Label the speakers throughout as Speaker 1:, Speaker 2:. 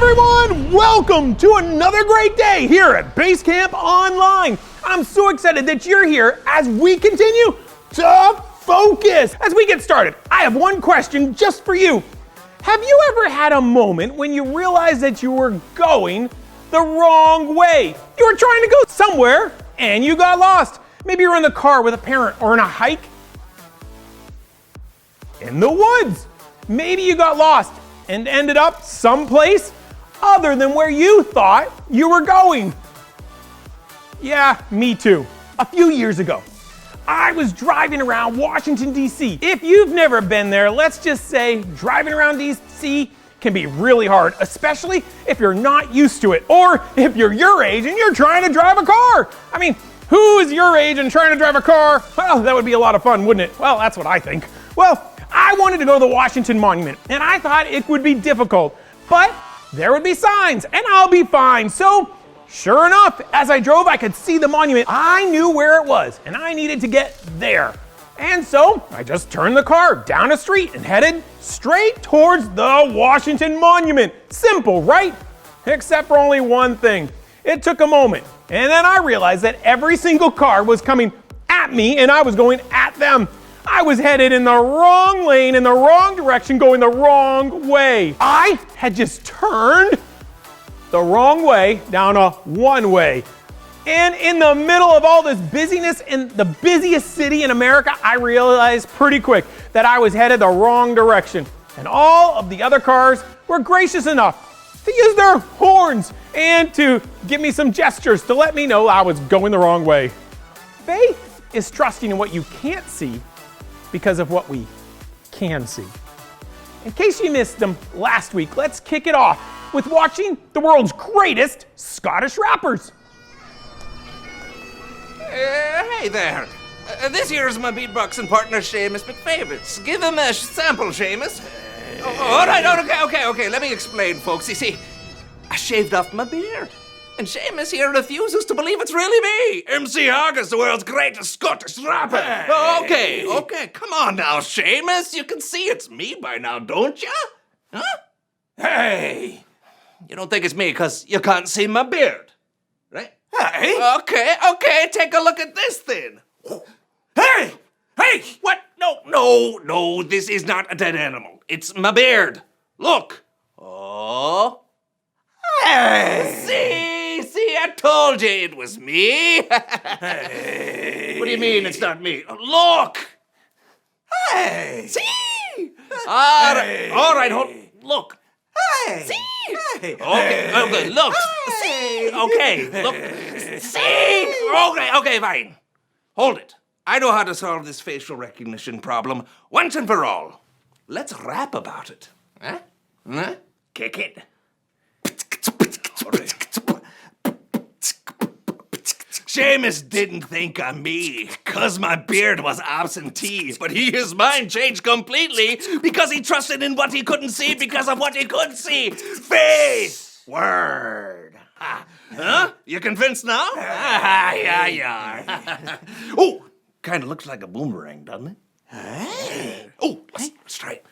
Speaker 1: everyone! Welcome to another great day here at Basecamp Online. I'm so excited that you're here as we continue to focus. As we get started, I have one question just for you. Have you ever had a moment when you realized that you were going the wrong way? You were trying to go somewhere and you got lost. Maybe you're in the car with a parent or on a hike in the woods. Maybe you got lost and ended up someplace other than where you thought you were going. Yeah, me too. A few years ago, I was driving around Washington, D.C. If you've never been there, let's just say driving around D.C. can be really hard, especially if you're not used to it, or if you're your age and you're trying to drive a car. I mean, who is your age and trying to drive a car? Well, that would be a lot of fun, wouldn't it? Well, that's what I think. Well, I wanted to go to the Washington Monument, and I thought it would be difficult, but there would be signs, and I'll be fine. So, sure enough, as I drove, I could see the monument. I knew where it was, and I needed to get there. And so, I just turned the car down a street and headed straight towards the Washington Monument. Simple, right? Except for only one thing. It took a moment, and then I realized that every single car was coming at me, and I was going at them. I was headed in the wrong lane, in the wrong direction, going the wrong way. I had just turned the wrong way down a one-way. And in the middle of all this busyness in the busiest city in America, I realized pretty quick that I was headed the wrong direction. And all of the other cars were gracious enough to use their horns and to give me some gestures to let me know I was going the wrong way. Faith is trusting in what you can't see because of what we can see. In case you missed them last week, let's kick it off with watching the world's greatest Scottish rappers.
Speaker 2: Hey there. This here's my beatboxing partner, Seamus McFavitt. Give him a sample, Seamus. All right, okay. Let me explain, folks. You see, I shaved off my beard. And Seamus here refuses to believe it's really me. MC Hargus, the world's greatest Scottish rapper. Hey. Okay. Come on now, Seamus. You can see it's me by now, don't you? Huh? Hey. You don't think it's me because you can't see my beard, right? Hey. Okay. Take a look at this then. Hey. What? No. This is not a dead animal. It's my beard. Look. Oh. Hey. See, I told you it was me. Hey. What do you mean it's not me? Look. Hey. See. All right. Look. Hey. See. Hey. Okay. Look. Hey. See. Okay. Look. See. Okay. Fine. Hold it. I know how to solve this facial recognition problem once and for all. Let's rap about it. Huh? Kick it. Seamus didn't think of me, cause my beard was absentee, but his mind changed completely because he trusted in what he couldn't see because of what he could see. Faith! Word. Huh? You convinced now? Yeah, you are. Oh, kinda looks like a boomerang, doesn't it? Hey. Oh, let's try it.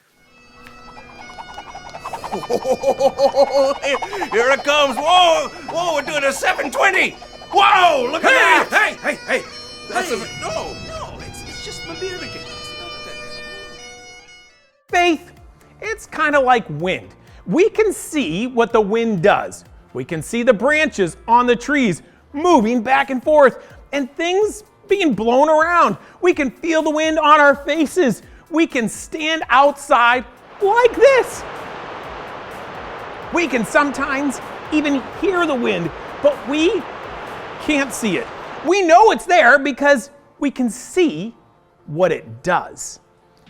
Speaker 2: Here it comes. Whoa, we're doing a 720. Whoa, look at that. Hey. No, it's just my beard again.
Speaker 1: Faith, it's kind of like wind. We can see what the wind does. We can see the branches on the trees moving back and forth and things being blown around. We can feel the wind on our faces. We can stand outside like this. We can sometimes even hear the wind, but we can't see it. We know it's there because we can see what it does.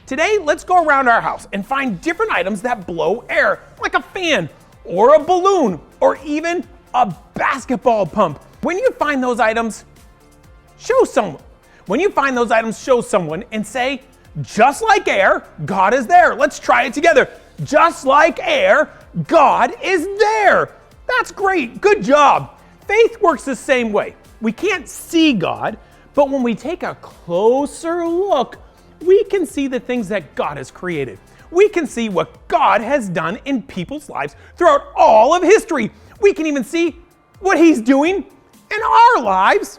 Speaker 1: Today, let's go around our house and find different items that blow air, like a fan or a balloon or even a basketball pump. When you find those items, show someone. When you find those items, show someone and say, just like air, God is there. Let's try it together. Just like air, God is there. That's great. Good job. Faith works the same way. We can't see God, but when we take a closer look, we can see the things that God has created. we can see what God has done in people's lives throughout all of history. We can even see what He's doing in our lives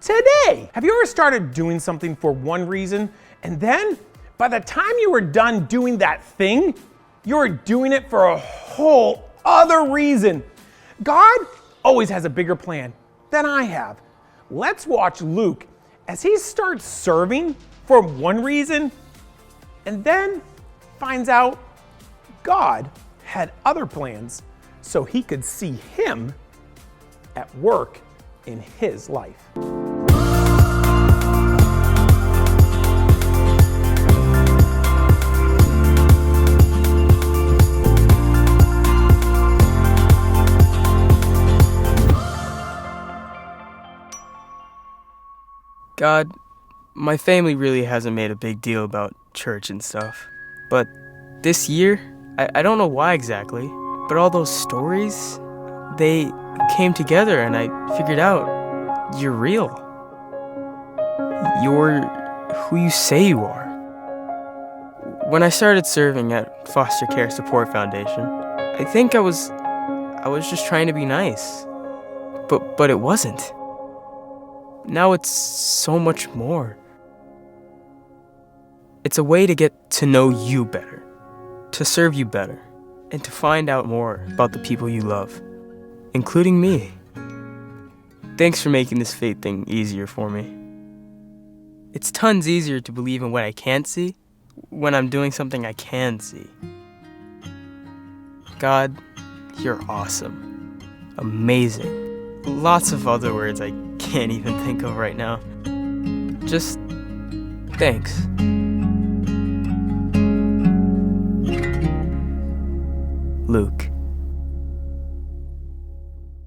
Speaker 1: today. Have you ever started doing something for one reason, and then by the time you were done doing that thing, you were doing it for a whole other reason? God always has a bigger plan than I have. Let's watch Luke as he starts serving for one reason and then finds out God had other plans so he could see him at work in his life.
Speaker 3: God, my family really hasn't made a big deal about church and stuff. But this year, I don't know why exactly, but all those stories, they came together and I figured out you're real. You're who you say you are. When I started serving at Foster Care Support Foundation, I think I was just trying to be nice. But it wasn't. Now it's so much more. It's a way to get to know you better, to serve you better, and to find out more about the people you love, including me. Thanks for making this faith thing easier for me. It's tons easier to believe in what I can't see when I'm doing something I can see. God, you're awesome, amazing. Lots of other words I can't even think of right now. Just thanks. Luke.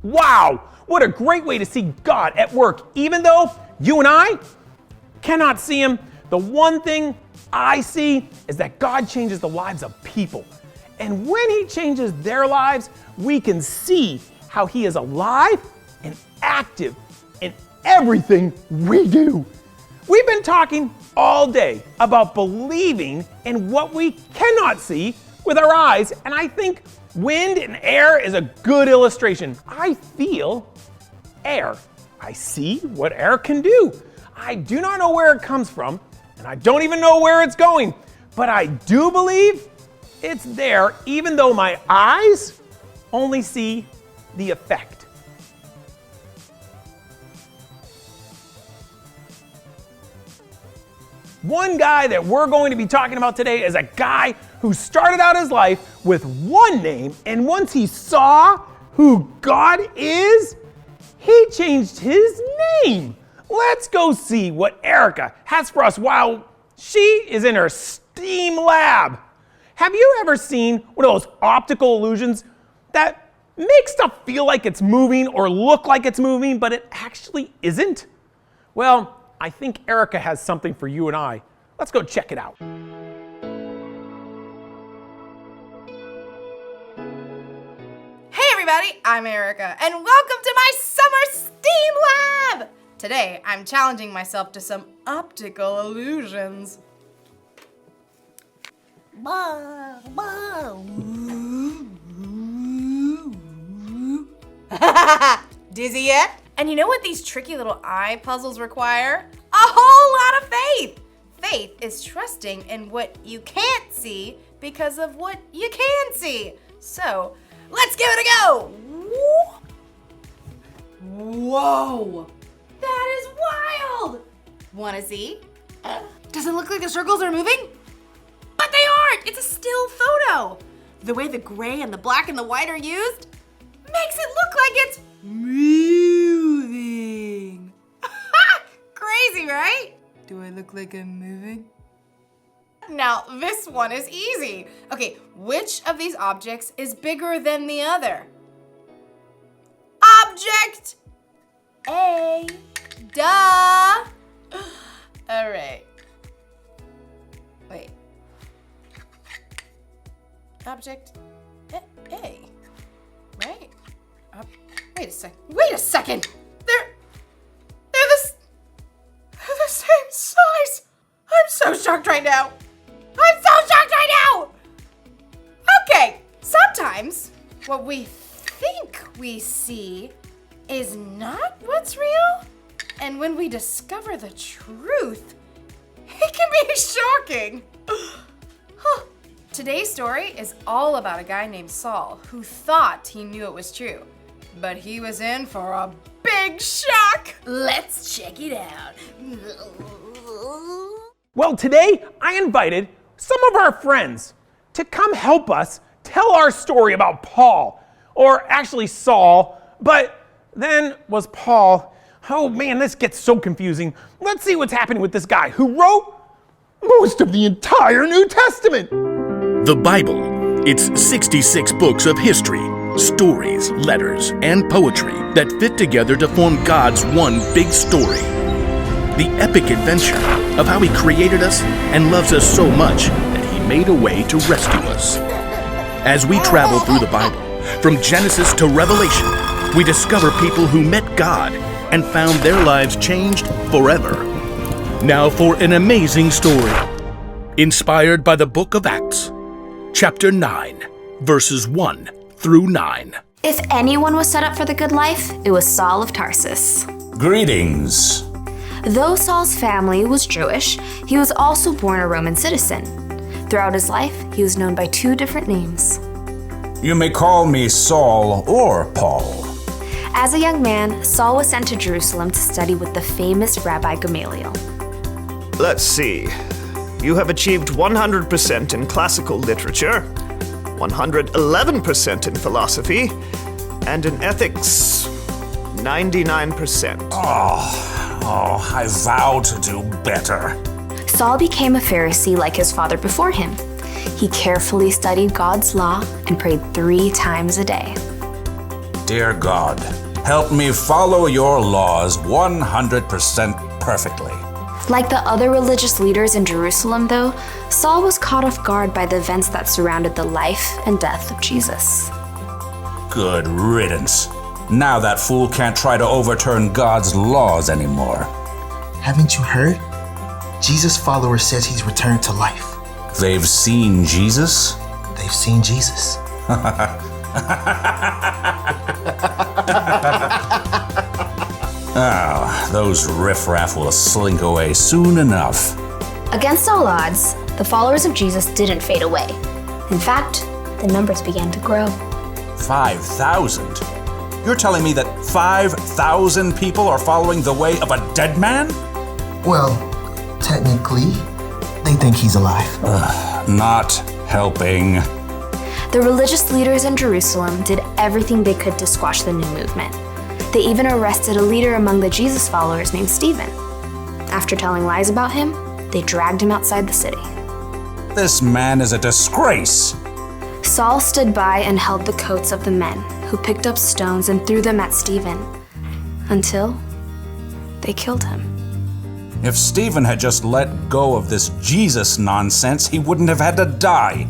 Speaker 1: Wow, what a great way to see God at work. Even though you and I cannot see Him, the one thing I see is that God changes the lives of people. And when He changes their lives, we can see how He is alive and active in everything we do. We've been talking all day about believing in what we cannot see with our eyes, and I think wind and air is a good illustration. I feel air. I see what air can do. I do not know where it comes from, and I don't even know where it's going, but I do believe it's there, even though my eyes only see the effect. One guy that we're going to be talking about today is a guy who started out his life with one name, and once he saw who God is, he changed his name. Let's go see what Erica has for us while she is in her STEAM lab. Have you ever seen one of those optical illusions that makes stuff feel like it's moving or look like it's moving, but it actually isn't? Well, I think Erica has something for you and I. Let's go check it out.
Speaker 4: Hey everybody, I'm Erica, and welcome to my summer STEAM lab! Today, I'm challenging myself to some optical illusions. Dizzy yet? And you know what these tricky little eye puzzles require? A whole lot of faith! Faith is trusting in what you can't see because of what you can see. So, let's give it a go! Whoa! That is wild! Wanna see? Does it look like the circles are moving? But they aren't! It's a still photo! The way the gray and the black and the white are used makes it look like it's moving. Crazy, right? Do I look like I'm moving? Now, this one is easy. Okay, which of these objects is bigger than the other? Object A. Duh. All right. Wait. Object A. Right? Wait a second. They're the same size. I'm so shocked right now. sometimes what we think we see is not what's real. And when we discover the truth, it can be shocking. Huh. Today's story is all about a guy named Saul who thought he knew it was true, but he was in for a big shock. Let's check it out.
Speaker 1: Well, today I invited some of our friends to come help us tell our story about Paul, or actually Saul, but then was Paul. Oh man, this gets so confusing. Let's see what's happening with this guy who wrote most of the entire New Testament.
Speaker 5: The Bible. It's 66 books of history, stories, letters, and poetry that fit together to form God's one big story. The epic adventure of how He created us and loves us so much that He made a way to rescue us. As we travel through the Bible, from Genesis to Revelation, we discover people who met God and found their lives changed forever. Now for an amazing story, inspired by the book of Acts, chapter 9, verses 1 through 9.
Speaker 6: If anyone was set up for the good life, it was Saul of Tarsus.
Speaker 7: Greetings.
Speaker 6: Though Saul's family was Jewish, he was also born a Roman citizen. Throughout his life, he was known by 2 different names.
Speaker 7: You may call me Saul or Paul.
Speaker 6: As a young man, Saul was sent to Jerusalem to study with the famous Rabbi Gamaliel.
Speaker 8: Let's see. You have achieved 100% in classical literature, 111% in philosophy, and in ethics, 99%.
Speaker 7: I vow to do better.
Speaker 6: Saul became a Pharisee like his father before him. He carefully studied God's law and prayed 3 times a day.
Speaker 7: Dear God, help me follow your laws 100% perfectly.
Speaker 6: Like the other religious leaders in Jerusalem, though, Saul was caught off guard by the events that surrounded the life and death of Jesus.
Speaker 7: Good riddance. Now that fool can't try to overturn God's laws anymore.
Speaker 9: Haven't you heard? Jesus' follower says he's returned to life.
Speaker 7: They've seen Jesus?
Speaker 9: They've seen Jesus.
Speaker 7: Those riffraff will slink away soon enough.
Speaker 6: Against all odds, the followers of Jesus didn't fade away. In fact, the numbers began to grow.
Speaker 7: 5,000? You're telling me that 5,000 people are following the way of a dead man?
Speaker 9: Well, technically, they think he's alive.
Speaker 7: Not helping.
Speaker 6: The religious leaders in Jerusalem did everything they could to squash the new movement. They even arrested a leader among the Jesus followers named Stephen. After telling lies about him, they dragged him outside the city.
Speaker 7: This man is a disgrace.
Speaker 6: Saul stood by and held the coats of the men, who picked up stones and threw them at Stephen, until they killed him.
Speaker 7: If Stephen had just let go of this Jesus nonsense, he wouldn't have had to die.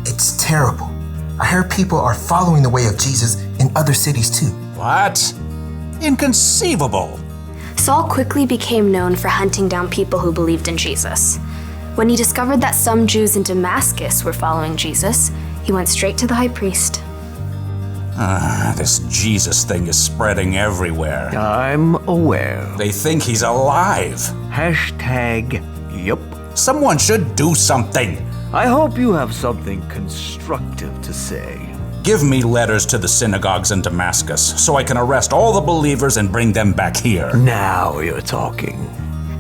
Speaker 9: It's terrible. I heard people are following the way of Jesus in other cities too.
Speaker 7: What? Inconceivable.
Speaker 6: Saul quickly became known for hunting down people who believed in Jesus. When he discovered that some Jews in Damascus were following Jesus, he went straight to the high priest.
Speaker 7: This Jesus thing is spreading everywhere.
Speaker 10: I'm aware.
Speaker 7: They think he's alive.
Speaker 10: #yup.
Speaker 7: Someone should do something.
Speaker 10: I hope you have something constructive to say.
Speaker 7: Give me letters to the synagogues in Damascus so I can arrest all the believers and bring them back here.
Speaker 10: Now you're talking.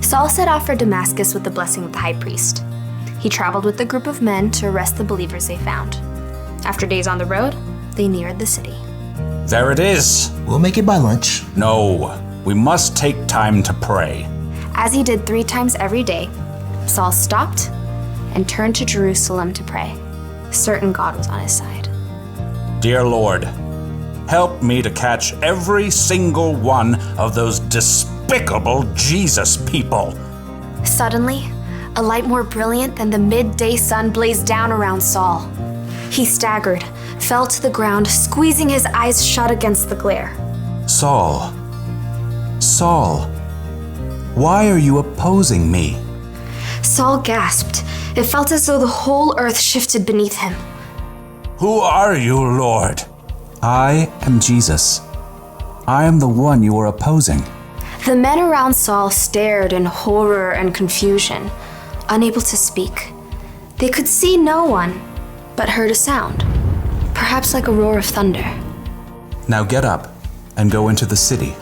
Speaker 6: Saul set off for Damascus with the blessing of the high priest. He traveled with a group of men to arrest the believers they found. After days on the road, they neared the city.
Speaker 7: There it is.
Speaker 9: We'll make it by lunch.
Speaker 7: No, we must take time to pray.
Speaker 6: As he did 3 times every day, Saul stopped and turned to Jerusalem to pray, certain God was on his side.
Speaker 7: Dear Lord, help me to catch every single one of those despicable Jesus people.
Speaker 6: Suddenly, a light more brilliant than the midday sun blazed down around Saul. He staggered, fell to the ground, squeezing his eyes shut against the glare.
Speaker 7: Saul, why are you opposing me?
Speaker 6: Saul gasped. It felt as though the whole earth shifted beneath him.
Speaker 7: Who are you, Lord? I am Jesus. I am the one you are opposing.
Speaker 6: The men around Saul stared in horror and confusion, unable to speak. They could see no one, but heard a sound, perhaps like a roar of thunder.
Speaker 7: Now get up and go into the city.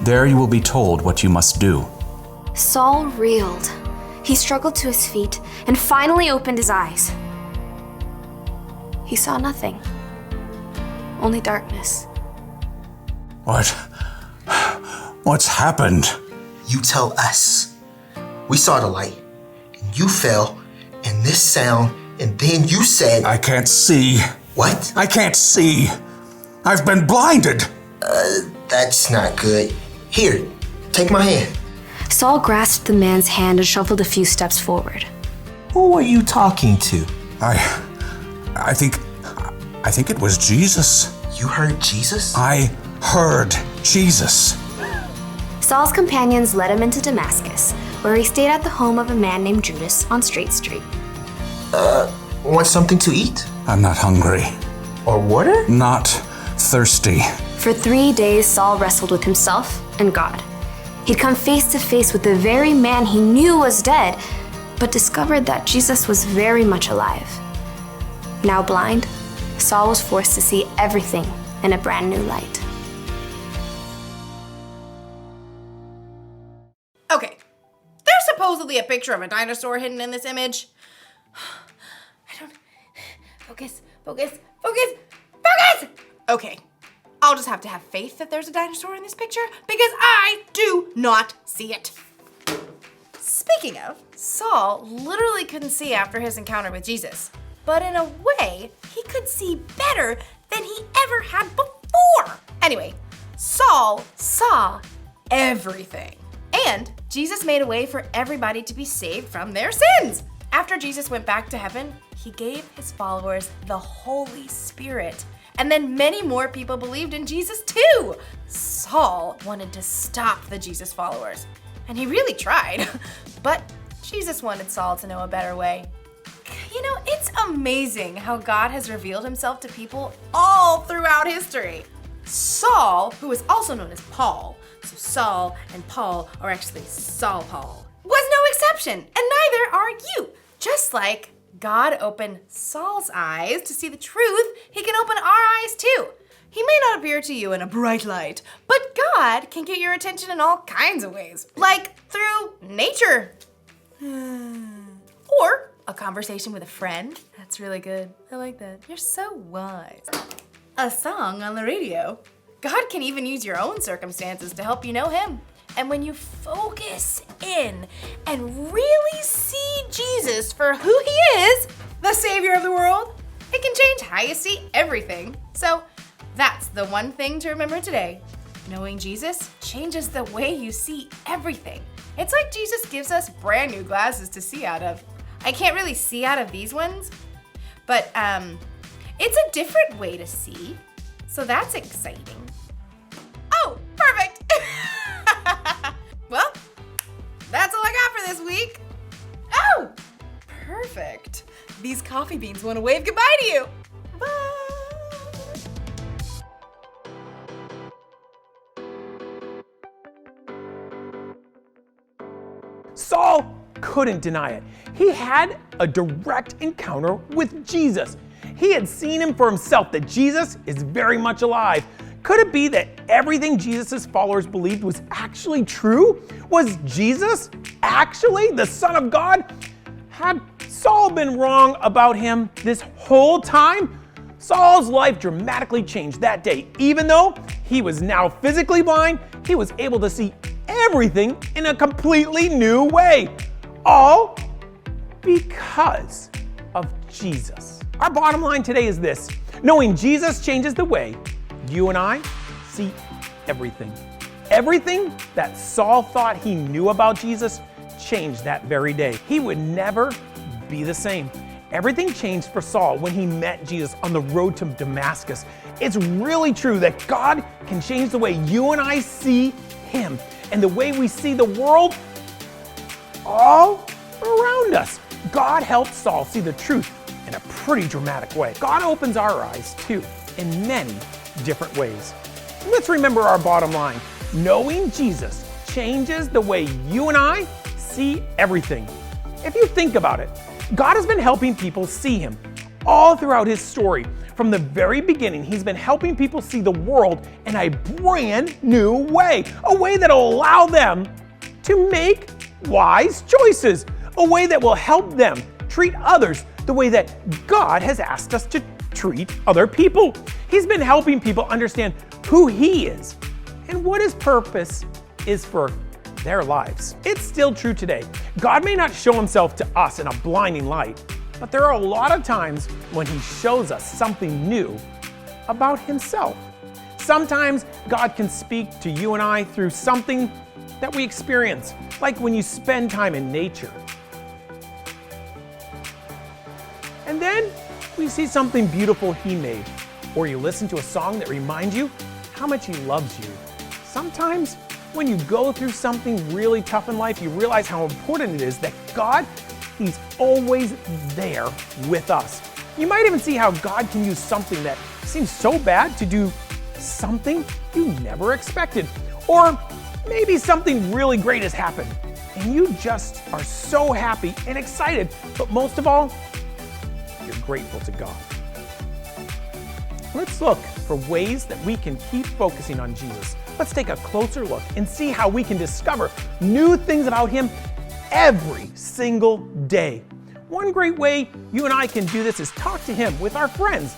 Speaker 7: There you will be told what you must do.
Speaker 6: Saul reeled. He struggled to his feet and finally opened his eyes. He saw nothing, only darkness.
Speaker 7: What's happened?
Speaker 9: You tell us. We saw the light, and you fell, and this sound, and then you said...
Speaker 7: I can't see.
Speaker 9: What?
Speaker 7: I can't see. I've been blinded.
Speaker 9: That's not good. Here, take my hand.
Speaker 6: Saul grasped the man's hand and shuffled a few steps forward.
Speaker 9: Who are you talking to?
Speaker 7: I think it was Jesus.
Speaker 9: You heard Jesus?
Speaker 7: I heard Jesus.
Speaker 6: Saul's companions led him into Damascus, where he stayed at the home of a man named Judas on Straight Street.
Speaker 9: Want something to eat?
Speaker 7: I'm not hungry.
Speaker 9: Or water?
Speaker 7: Not thirsty.
Speaker 6: For 3 days, Saul wrestled with himself and God. He'd come face to face with the very man he knew was dead, but discovered that Jesus was very much alive. Now blind, Saul was forced to see everything in a brand new light.
Speaker 4: Okay, there's supposedly a picture of a dinosaur hidden in this image. Focus. Okay, I'll just have to have faith that there's a dinosaur in this picture because I do not see it. Speaking of, Saul literally couldn't see after his encounter with Jesus, but in a way, he could see better than he ever had before. Anyway, Saul saw everything. And Jesus made a way for everybody to be saved from their sins. After Jesus went back to heaven, he gave his followers the Holy Spirit. And then many more people believed in Jesus too. Saul wanted to stop the Jesus followers, and he really tried. But Jesus wanted Saul to know a better way. You know, it's amazing how God has revealed himself to people all throughout history. Saul, who is also known as Paul, so Saul and Paul are actually Saul Paul, was no exception, and neither are you. Just like God opened Saul's eyes to see the truth, he can open our eyes too. He may not appear to you in a bright light, but God can get your attention in all kinds of ways, like through nature. Or a conversation with a friend. That's really good. I like that. You're so wise. A song on the radio. God can even use your own circumstances to help you know him. And when you focus in and really see Jesus for who he is, the Savior of the world, it can change how you see everything. So that's the one thing to remember today. Knowing Jesus changes the way you see everything. It's like Jesus gives us brand new glasses to see out of. I can't really see out of these ones, but it's a different way to see. So that's exciting. Oh, perfect. Well, that's all I got for this week. Oh, perfect. These coffee beans want to wave goodbye to you. Bye.
Speaker 1: Saul couldn't deny it. He had a direct encounter with Jesus. He had seen him for himself, that Jesus is very much alive. Could it be that everything Jesus' followers believed was actually true? Was Jesus actually the Son of God? Had Saul been wrong about him this whole time? Saul's life dramatically changed that day. Even though he was now physically blind, he was able to see everything in a completely new way. All because of Jesus. Our bottom line today is this: knowing Jesus changes the way you and I see everything. Everything that Saul thought he knew about Jesus changed that very day. He would never be the same. Everything changed for Saul when he met Jesus on the road to Damascus. It's really true that God can change the way you and I see him and the way we see the world all around us. God helped Saul see the truth in a pretty dramatic way. God opens our eyes too, in many different ways. Let's remember our bottom line. Knowing Jesus changes the way you and I see everything. If you think about it, God has been helping people see Him all throughout His story. From the very beginning, He's been helping people see the world in a brand new way, a way that will allow them to make wise choices, a way that will help them treat others the way that God has asked us to treat other people. He's been helping people understand who He is and what His purpose is for their lives. It's still true today. God may not show Himself to us in a blinding light, but there are a lot of times when He shows us something new about Himself. Sometimes God can speak to you and I through something that we experience, like when you spend time in nature. And then we see something beautiful He made, or you listen to a song that reminds you how much He loves you. Sometimes when you go through something really tough in life, you realize how important it is that God, He's always there with us. You might even see how God can use something that seems so bad to do something you never expected. Or maybe something really great has happened and you just are so happy and excited, but most of all, you're grateful to God. Let's look for ways that we can keep focusing on Jesus. Let's take a closer look and see how we can discover new things about Him every single day. One great way you and I can do this is talk to Him with our friends.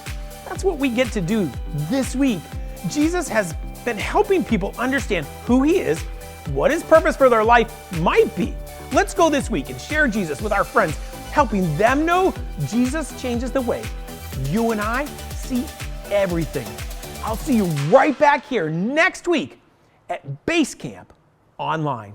Speaker 1: That's what we get to do this week. Jesus has been helping people understand who He is, what His purpose for their life might be. Let's go this week and share Jesus with our friends, helping them know Jesus changes the way you and I see everything. I'll see you right back here next week at Base Camp Online.